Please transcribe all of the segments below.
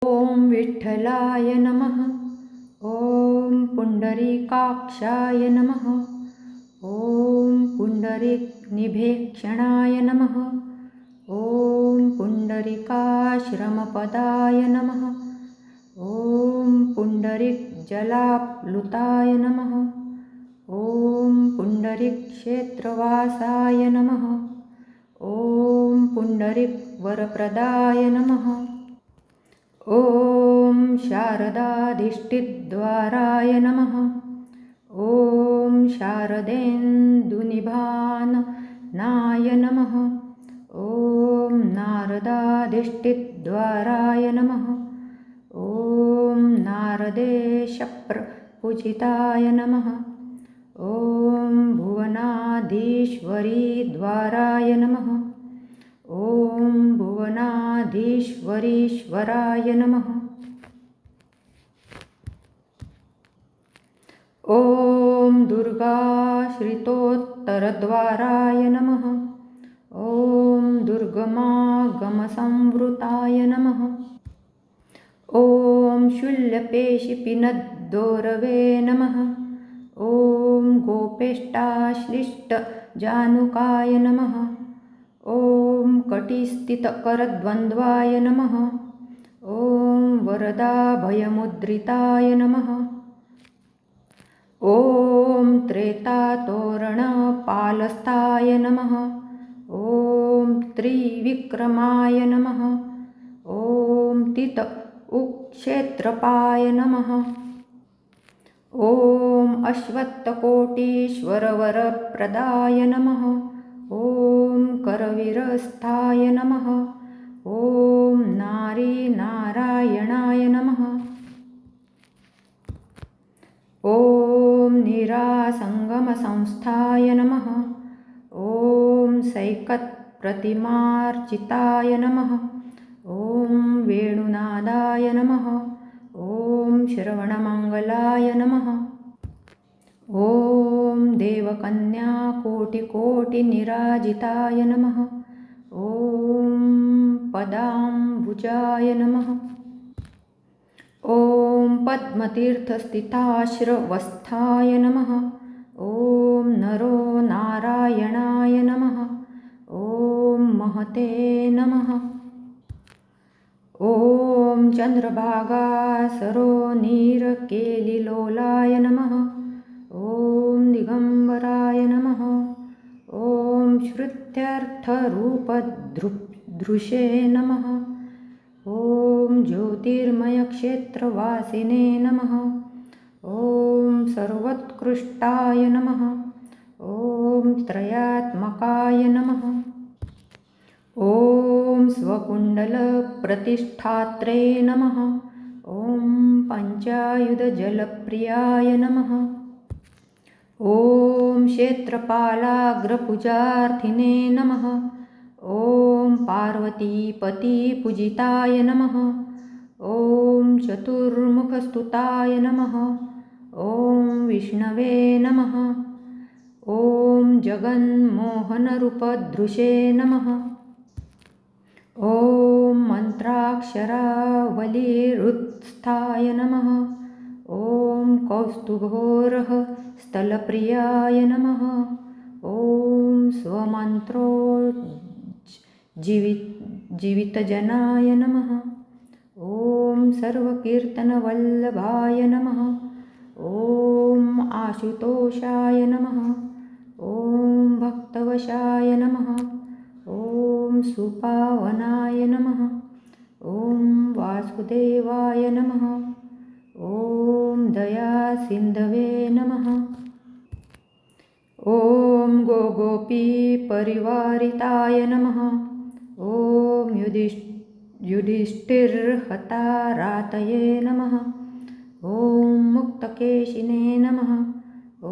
ॐ विठ्ठलाय नमः। ॐ पुण्डरीकाक्षाय नमः। ॐ पुण्डरीकनिभेक्षणाय नमः। ॐ पुण्डरीकाश्रमपदाय नमः। ॐ पुण्डरीकजलाप्लुताय नमः। ॐ पुण्डरीकक्षेत्रवासाय नमः। ॐ पुण्डरीकवरप्रदाय नमः। ॐ शारदाधिष्ठितद्वाराय नमः। ॐ शारदेन्दुनिभाननाय नमः। ॐ नारदाधिष्ठितद्वाराय नमः। ॐ नारदेशप्रपूजिताय नमः। ॐ भुवनाधीश्वरीद्वाराय नमः। ॐ भुवनाधीश्वरीश्वराय नमः। ॐ दुर्गाश्रितोत्तरद्वाराय नमः। ॐ दुर्गमागमसंवृताय नमः। ॐ शूलपेशिपिनद्दोरवे नमः। ॐ गोपेष्टाश्लिष्टजानुकाय नमः। ॐ कटिस्थितकरद्वन्द्वाय नमः। ॐ वरदाभयमुद्रिताय नमः। ॐ त्रेतातोरणपालस्थाय नमः। ॐ त्रिविक्रमाय नमः। ॐ तित उक्षेत्रपाय नमः। ॐ अश्वत्थकोटीश्वरवरप्रदाय नमः। ॐ करवीरस्थाय नमः। ॐ नारीनारायणाय नमः। ॐ निरासङ्गमसंस्थाय नमः। ॐ सैकतप्रतिमार्चिताय नमः। ॐ वेणुनादाय नमः। ॐ श्रवणमङ्गलाय नमः। ॐ देवकन्याकोटिकोटिनिराजिताय नमः। ॐ पदाम्बुजाय नमः। ॐ पद्मतीर्थस्थिताश्रवस्थाय नमः। ॐ नरो नारायणाय नमः। ॐ महते नमः। ॐ चन्द्रभागासरोनीरकेलिलोलाय नमः। ॐ दिगम्बराय नमः। ॐ श्रुत्यर्थरूपधृषे नमः। ॐ ज्योतिर्मयक्षेत्रवासिने नमः। ॐ सर्वोत्कृष्टाय नमः। ॐ त्रयात्मकाय नमः। ॐ स्वकुण्डलप्रतिष्ठात्रे नमः। ॐ पञ्चायुधजलप्रियाय नमः। ॐ क्षेत्रपालाग्रपूजार्थिने नमः। ॐ पार्वतीपतिपूजिताय नमः। ॐ चतुर्मुखस्तुताय नमः। ॐ विष्णवे नमः। ॐ जगन्मोहनरूपधृषे नमः। ॐ मन्त्राक्षरावलिहृत्स्थाय नमः। ॐ कौस्तुभोरःस्थलप्रियाय नमः। ॐ स्वमन्त्रोज्जीवितजनाय नमः। ॐ सर्वकीर्तनवल्लभाय नमः। ॐ आशुतोषाय नमः। ॐ भक्तवशाय नमः। ॐ सुपावनाय नमः। ॐ वासुदेवाय नमः। ॐ दयासिन्धवे नमः। ॐ गोगोपीपरिवारिताय नमः। ॐ युधिष्ठिरहतारातये नमः। ॐ मुक्तकेशिने नमः। ॐ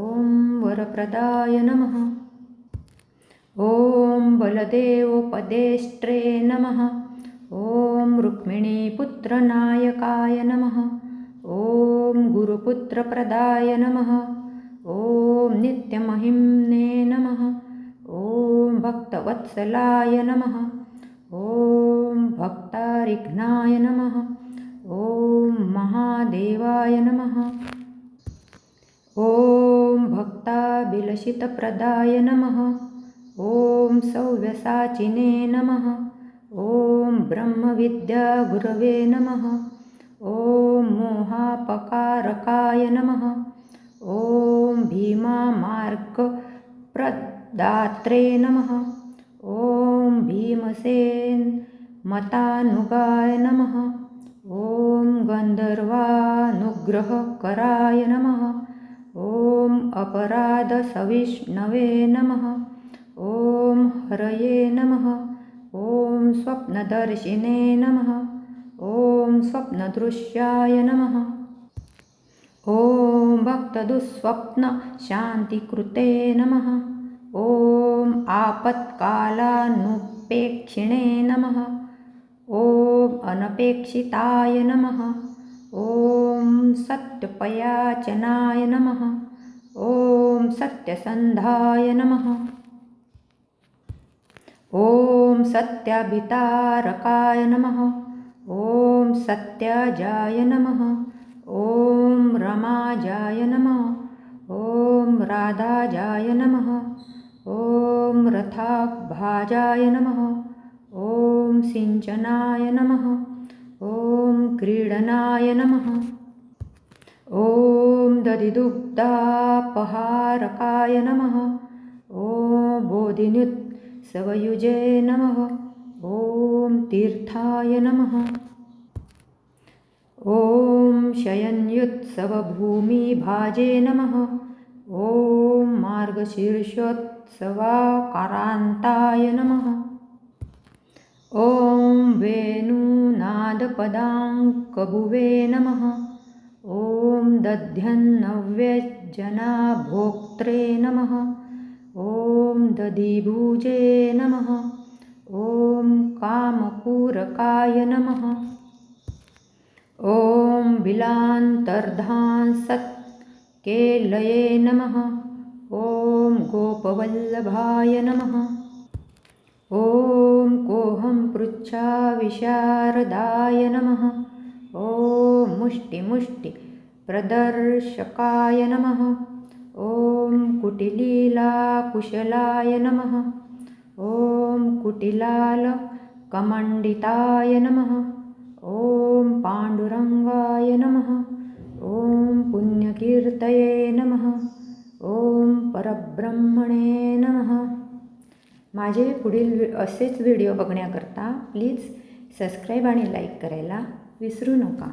वरप्रदाय नमः। ॐ बलदेवोपदेष्ट्रे नमः। ॐ रुक्मिणीपुत्रनायकाय नमः। ॐ गुरुपुत्रप्रदाय नमः। ॐ नित्यमहिम्ने नमः। ॐ भक्तवत्सलाय नमः। ॐ भक्तारिघ्नाय नमः। महादेवाय नमः। ॐ भक्ताभिलषितप्रदाय नमः। ॐ सव्यसाचिने नमः। ॐ ब्रह्मविद्यागुरवे नमः। ॐ मोहापकारकाय नमः। ॐ भीमामार्गप्रदात्रे नमः। ॐ भीमसेनमतानुगाय नमः। ॐ गन्धर्वानुग्रहकराय नमः। ॐ अपराधसविष्णवे नमः। ॐ हरये नमः। ॐ स्वप्नदर्शिने नमः। ॐ स्वप्नदृश्याय नमः। ॐ भक्तदुःस्वप्नशान्तिकृते नमः। ॐ आपत्कालानुपेक्षिणे नमः। ॐ अनपेक्षिताय नमः। ॐ सत्यपयाचनाय नमः। ॐ सत्यसन्धाय नमः। ॐ सत्याभितारकाय नमः। ॐ सत्याजाय नमः। ॐ रमाजाय नमः। ॐ राधाजाय नमः। ॐ रथाभाजाय नमः। ॐ सिञ्चनाय नमः। ॐ क्रीडनाय नमः। ॐ दधिदुग्धापहारकाय नमः। ॐ बोधिनुत्सवयुजे नमः। ॐ तीर्थाय नमः। ॐ शयनयुत्सवभूमिभाजे नमः। ॐ मार्गशीर्षोत्सवाकारान्ताय नमः। ॐ वेणुनादपदाङ्कभुवे नमः। ॐ दध्यन्नव्यजनाभोक्त्रे नमः। ॐ दधिभुजे नमः। ॐ कामपूरकाय नमः। ॐ बिलान्तर्धांसत्केलये नमः। ॐ गोपवल्लभाय नमः। ॐ कोऽहं पृच्छाविशारदाय नमः। ॐ मुष्टिप्रदर्शकाय नमः। ॐ कुटिलीलाकुशलाय नमः। ॐ कुटिलालकमण्डिताय नमः। ॐ पाण्डुरङ्गाय नमः। ॐ पुण्यकीर्तये नमः। ॐ परब्रह्मणे नमः। माझे पुढील असेच व्हिडिओ बघण्याकरता प्लीज सबस्क्राईब आणि लाईक करायला विसरू नका.